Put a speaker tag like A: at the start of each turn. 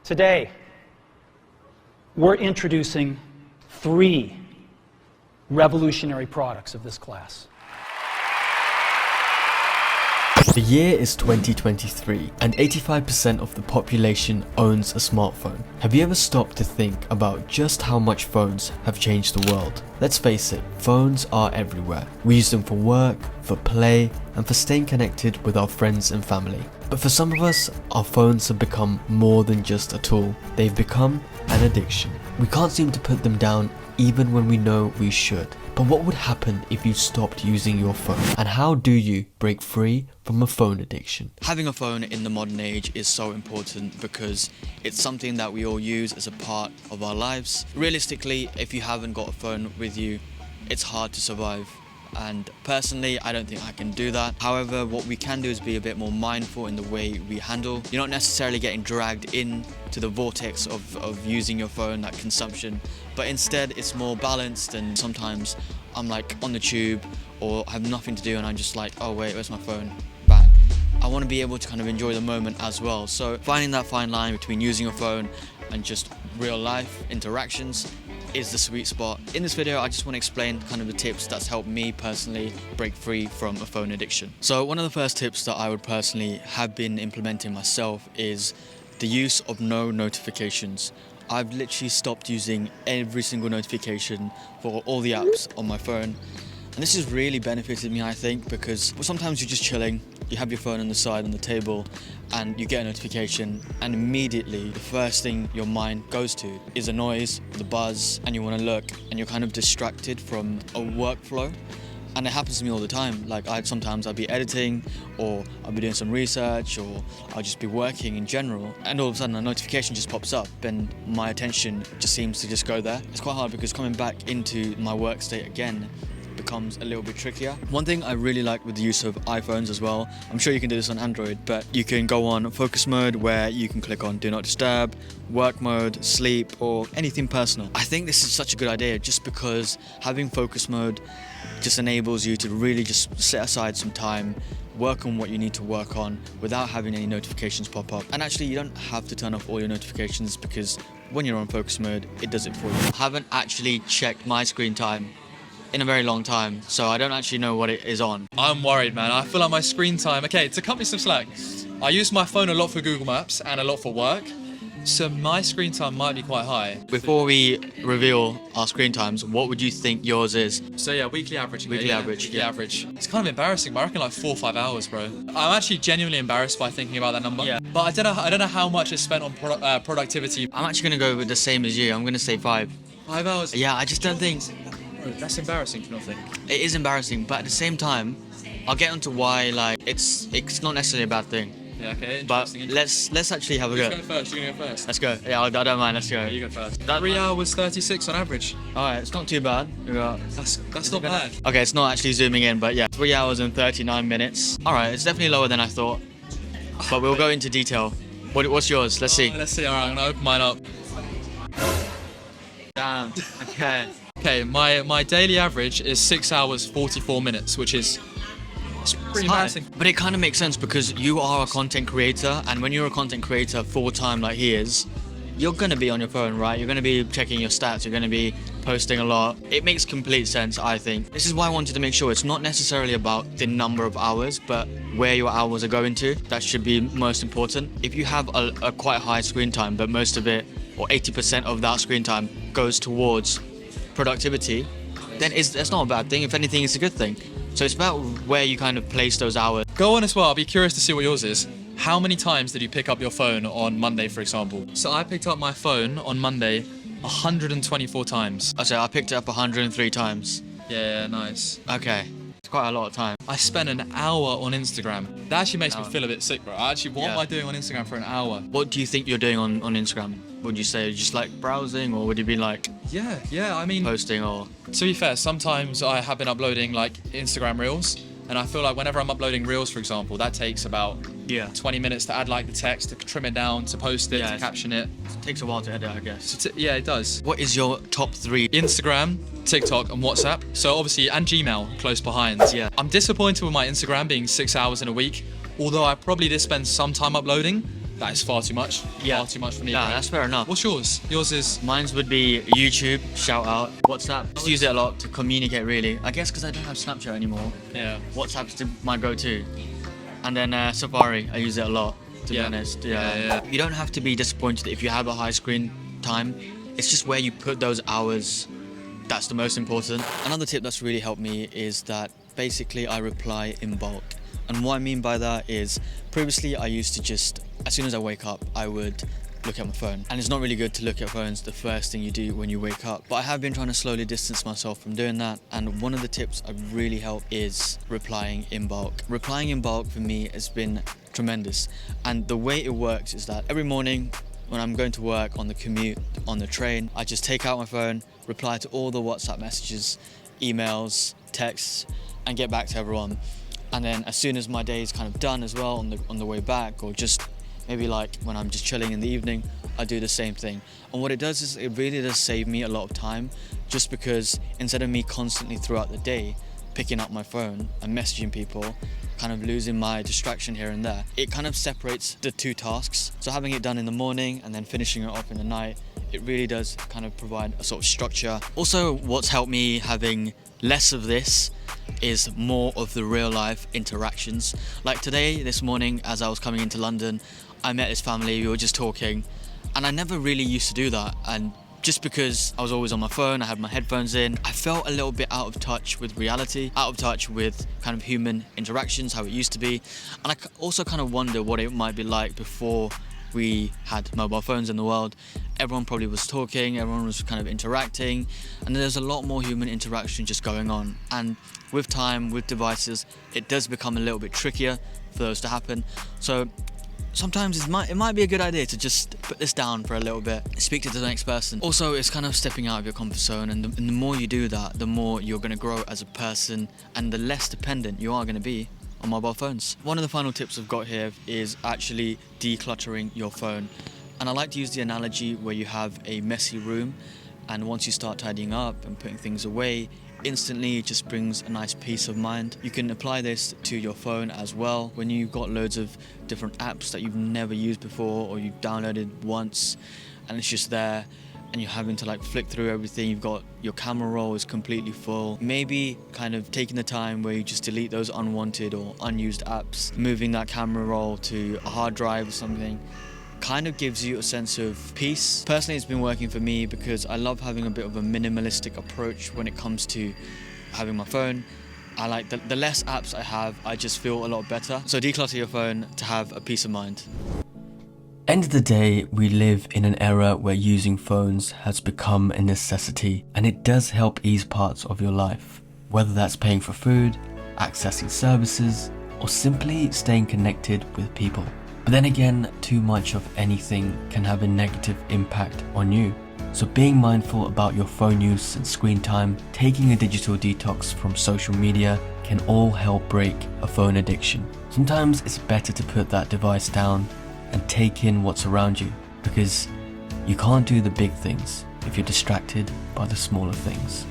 A: Today, we're introducing 3 revolutionary products of this class.
B: The year is 2023 and 85% of the population owns a smartphone. Have you ever stopped to think about just how much phones have changed the world? Let's face it, phones are everywhere. We use them for work, for play, and for staying connected with our friends and family. But for some of us, our phones have become more than just a tool. They've become an addiction. We can't seem to put them down even when we know we should. But what would happen if you stopped using your phone? And how do you break free from a phone addiction?
C: Having a phone in the modern age is so important because it's something that we all use as a part of our lives. Realistically, if you haven't got a phone with you, it's hard to survive. And personally, I don't think I can do that. However, what we can do is be a bit more mindful in the way we handle. You're not necessarily getting dragged into the vortex of using your phone, that consumption, but instead it's more balanced. And sometimes I'm like on the tube or I have nothing to do and I'm just like, oh wait, where's my phone? Bang. I want to be able to kind of enjoy the moment as well. So finding that fine line between using your phone and just real life interactions is the sweet spot. In this video, I just want to explain kind of the tips that's helped me personally break free from a phone addiction. So one of the first tips that I would personally have been implementing myself is the use of no notifications. I've literally stopped using every single notification for all the apps on my phone. And this has really benefited me, I think, because sometimes you're just chilling, you have your phone on the side on the table and you get a notification and immediately the first thing your mind goes to is a noise, the buzz, and you want to look and you're kind of distracted from a workflow. And it happens to me all the time. Like sometimes I'll be editing or I'll be doing some research or I'll just be working in general and all of a sudden a notification just pops up and my attention just seems to just go there. It's quite hard because coming back into my work state again becomes a little bit trickier. One thing I really like with the use of iPhones as well, I'm sure you can do this on Android, but you can go on focus mode where you can click on do not disturb, work mode, sleep, or anything personal. I think this is such a good idea just because having focus mode just enables you to really just set aside some time, work on what you need to work on without having any notifications pop up. And actually you don't have to turn off all your notifications because when you're on focus mode, it does it for you. I haven't actually checked my screen time in a very long time, so I don't actually know what it is on.
D: I'm worried, man. I feel like my screen time... Okay, to cut me some slack, I use my phone a lot for Google Maps and a lot for work, so my screen time might be quite high.
C: Before we reveal our screen times, what would you think yours is?
D: So yeah, weekly average.
C: Weekly average.
D: Weekly average. It's kind of embarrassing, but I reckon like 4 or 5 hours, bro. I'm actually genuinely embarrassed by thinking about that number. Yeah. But I don't know how much is spent on productivity.
C: I'm actually gonna go with the same as you. I'm gonna say 5.
D: 5 hours?
C: Yeah, I just don't think...
D: That's embarrassing, do you not think?
C: It is embarrassing, but at the same time, I'll get onto why like it's not necessarily a bad thing.
D: Yeah, okay.
C: But let's actually have a go.
D: Go first. You're gonna go first.
C: Let's go. Yeah, I don't mind. Let's go.
D: Yeah, you go first. 3 hours 36 on average.
C: All right, it's not too bad.
D: That's not bad.
C: Okay, it's not actually zooming in, but yeah, 3 hours and 39 minutes. All right, it's definitely lower than I thought, but we'll go into detail. What's yours? Let's see.
D: Let's see. All right, I'm gonna open mine up.
C: Damn. Okay.
D: Okay, my daily average is 6 hours 44 minutes, which is pretty embarrassing.
C: But it kind of makes sense because you are a content creator, and when you're a content creator full-time like he is, you're going to be on your phone, right? You're going to be checking your stats, you're going to be posting a lot. It makes complete sense, I think. This is why I wanted to make sure it's not necessarily about the number of hours, but where your hours are going to. That should be most important. If you have a quite high screen time, but most of it, or 80% of that screen time goes towards productivity, then that's not a bad thing. If anything, it's a good thing. So it's about where you kind of place those hours.
D: Go on as well. I'll be curious to see what yours is. How many times did you pick up your phone on Monday, for example? So I picked up my phone on Monday 124 times.
C: So I picked it up 103 times.
D: Yeah, nice.
C: Okay. It's quite a lot of time.
D: I spent an hour on Instagram. That actually makes me feel a bit sick, bro. What am I doing on Instagram for an hour?
C: What do you think you're doing on Instagram? Would you say just like browsing, or would you be like
D: yeah, I mean,
C: posting? Or
D: to be fair, sometimes I have been uploading like Instagram reels, and I feel like whenever I'm uploading reels, for example, that takes about 20 minutes to add like the text, to trim it down, to post it, to caption it.
C: It takes a while to edit, I guess.
D: Yeah, it does.
C: What is your top 3?
D: Instagram, TikTok, and WhatsApp. So obviously, and Gmail close behind.
C: Yeah.
D: I'm disappointed with my Instagram being 6 hours in a week, although I probably did spend some time uploading. that is far too much.
C: Yeah.
D: Far too much for me.
C: Yeah,
D: bro.
C: that's fair enough.
D: What's yours? Yours is
C: Mine would be YouTube, shout out, WhatsApp. Just use it a lot to communicate really. I guess because I don't have Snapchat anymore.
D: yeah.
C: WhatsApp's my go-to. And then Safari, I use it a lot, to be
D: Yeah.
C: honest.
D: Yeah.
C: You don't have to be disappointed if you have a high screen time. It's just where you put those hours that's the most important. Another tip that's really helped me is that basically I reply in bulk. And what I mean by that is previously I used to just, as soon as I wake up, I would look at my phone. And it's not really good to look at phones the first thing you do when you wake up. But I have been trying to slowly distance myself from doing that. And one of the tips I really help is replying in bulk. Replying in bulk for me has been tremendous. And the way it works is that every morning when I'm going to work, on the commute, on the train, I just take out my phone, reply to all the WhatsApp messages, emails, texts, and get back to everyone. And then as soon as my day is kind of done as well on the way back, or just maybe like when I'm just chilling in the evening, I do the same thing. And what it does is it really does save me a lot of time, just because instead of me constantly throughout the day picking up my phone and messaging people, kind of losing my distraction here and there, it kind of separates the two tasks. So having it done in the morning and then finishing it off in the night, it really does kind of provide a sort of structure. Also, what's helped me having less of this is more of the real life interactions. Like today, this morning, as I was coming into London, I met this family, we were just talking, and I never really used to do that. And just because I was always on my phone, I had my headphones in, I felt a little bit out of touch with reality, out of touch with kind of human interactions, how it used to be. And I also kind of wonder what it might be like before we had mobile phones in the world. Everyone probably was talking, everyone was kind of interacting, and there's a lot more human interaction just going on. And with time, with devices, it does become a little bit trickier for those to happen. So sometimes it might be a good idea to just put this down for a little bit, speak to the next person. Also, it's kind of stepping out of your comfort zone, and the more you do that, the more you're going to grow as a person, and the less dependent you are going to be on mobile phones. One of the final tips I've got here is actually decluttering your phone. And I like to use the analogy where you have a messy room, and once you start tidying up and putting things away, instantly it just brings a nice peace of mind. You can apply this to your phone as well. When you've got loads of different apps that you've never used before, or you've downloaded once and it's just there, and you're having to like flick through everything, you've got your camera roll is completely full. Maybe kind of taking the time where you just delete those unwanted or unused apps, moving that camera roll to a hard drive or something, kind of gives you a sense of peace. Personally, it's been working for me because I love having a bit of a minimalistic approach when it comes to having my phone. I like the less apps I have, I just feel a lot better. So declutter your phone to have a peace of mind.
B: End of the day, we live in an era where using phones has become a necessity, and it does help ease parts of your life, whether that's paying for food, accessing services, or simply staying connected with people. But then again, too much of anything can have a negative impact on you. So being mindful about your phone use and screen time, taking a digital detox from social media can all help break a phone addiction. Sometimes it's better to put that device down and take in what's around you, because you can't do the big things if you're distracted by the smaller things.